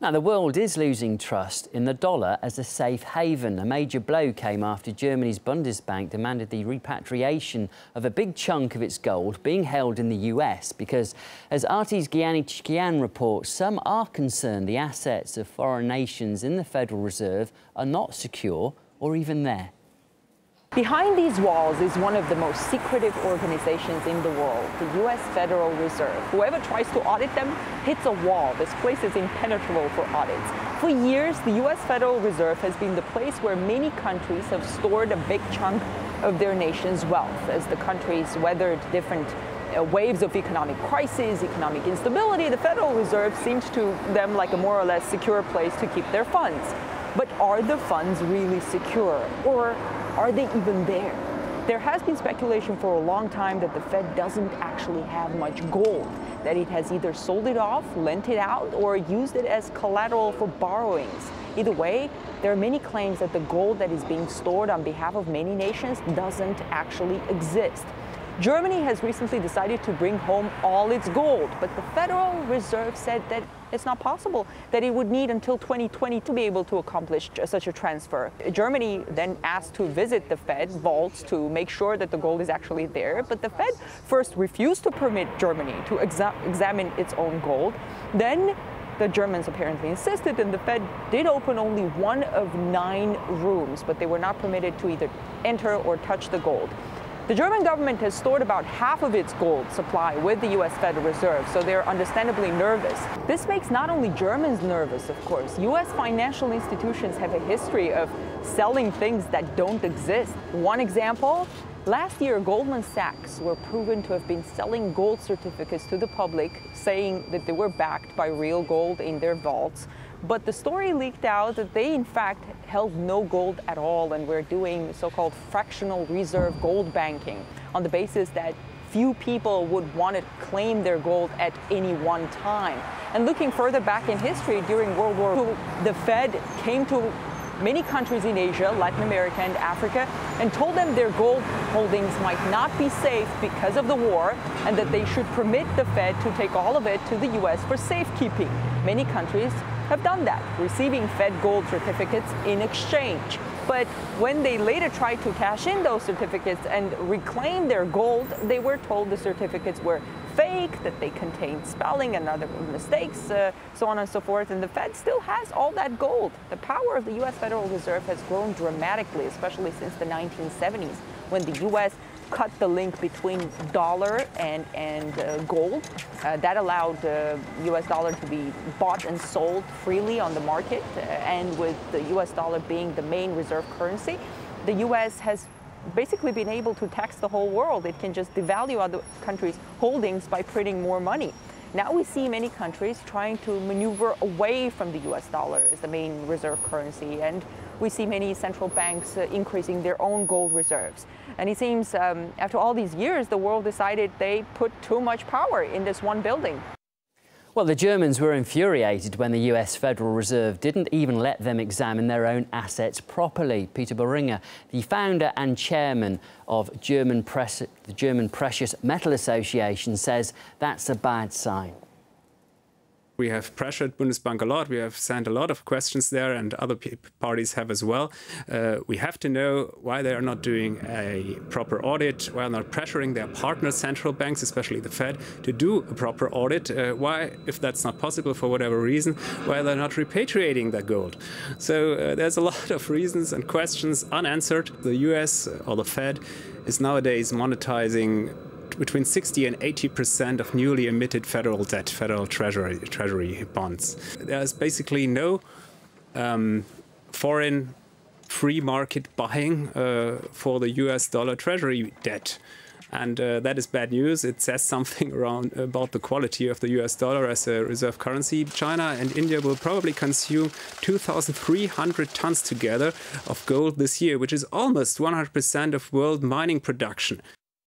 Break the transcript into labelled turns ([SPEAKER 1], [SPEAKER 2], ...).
[SPEAKER 1] Now, the world is losing trust in the dollar as a safe haven. A major blow came after Germany's Bundesbank demanded the repatriation of a big chunk of its gold being held in the US because, as Artis Gianni reports, some are concerned the assets of foreign nations in the Federal Reserve are not secure or even there.
[SPEAKER 2] Behind these walls is one of the most secretive organizations in the world, the U.S. Federal Reserve. Whoever tries to audit them hits a wall. This place is impenetrable for audits. For years, the U.S. Federal Reserve has been the place where many countries have stored a big chunk of their nation's wealth. As the countries weathered different waves of economic crisis, economic instability, the Federal Reserve seemed to them like a more or less secure place to keep their funds. But are the funds really secure, or are they even there? There has been speculation for a long time that the Fed doesn't actually have much gold, that it has either sold it off, lent it out, or used it as collateral for borrowings. Either way, there are many claims that the gold that is being stored on behalf of many nations doesn't actually exist. Germany has recently decided to bring home all its gold, but the Federal Reserve said that it's not possible, that it would need until 2020 to be able to accomplish such a transfer. Germany then asked to visit the Fed vaults to make sure that the gold is actually there, but the Fed first refused to permit Germany to examine its own gold. Then the Germans apparently insisted, and the Fed did open only one of 9 rooms, but they were not permitted to either enter or touch the gold. The German government has stored about half of its gold supply with the U.S. Federal Reserve, so they're understandably nervous. This makes not only Germans nervous, of course. U.S. financial institutions have a history of selling things that don't exist. One example, last year Goldman Sachs were proven to have been selling gold certificates to the public, saying that they were backed by real gold in their vaults. But the story leaked out that they, in fact, held no gold at all and were doing so-called fractional reserve gold banking on the basis that few people would want to claim their gold at any one time. And looking further back in history, during World War II, the Fed came to many countries in Asia, Latin America, and Africa and told them their gold holdings might not be safe because of the war and that they should permit the Fed to take all of it to the U.S. for safekeeping. Many countries have done that, receiving Fed gold certificates in exchange. But when they later tried to cash in those certificates and reclaim their gold, they were told the certificates were fake, that they contained spelling and other mistakes, so on and so forth. And the Fed still has all that gold. The power of the U.S. Federal Reserve has grown dramatically, especially since the 1970s, when the U.S. cut the link between dollar and gold. That allowed the U.S. dollar to be bought and sold freely on the market. And with the U.S. dollar being the main reserve currency, the U.S. has basically been able to tax the whole world. It can just devalue other countries' holdings by printing more money. Now we see many countries trying to maneuver away from the U.S. dollar as the main reserve currency, and we see many central banks increasing their own gold reserves. And it seems after all these years, the world decided they put too much power in this one building.
[SPEAKER 1] Well, the Germans were infuriated when the US Federal Reserve didn't even let them examine their own assets properly. Peter Boehringer, the founder and chairman of the German Precious Metal Association, says that's a bad sign.
[SPEAKER 3] We have pressured Bundesbank a lot. We have sent a lot of questions there, and other parties have as well. We have to know why they are not doing a proper audit, why they're not pressuring their partner central banks, especially the Fed, to do a proper audit. Why, if that's not possible for whatever reason, why they're not repatriating their gold. So there's a lot of reasons and questions unanswered. The US or the Fed is nowadays monetizing between 60% and 80% of newly emitted federal debt, federal treasury bonds. There's basically no foreign free market buying for the US dollar treasury debt. And that is bad news. It says something about the quality of the US dollar as a reserve currency. China and India will probably consume 2,300 tons together of gold this year, which is almost 100% of world mining production.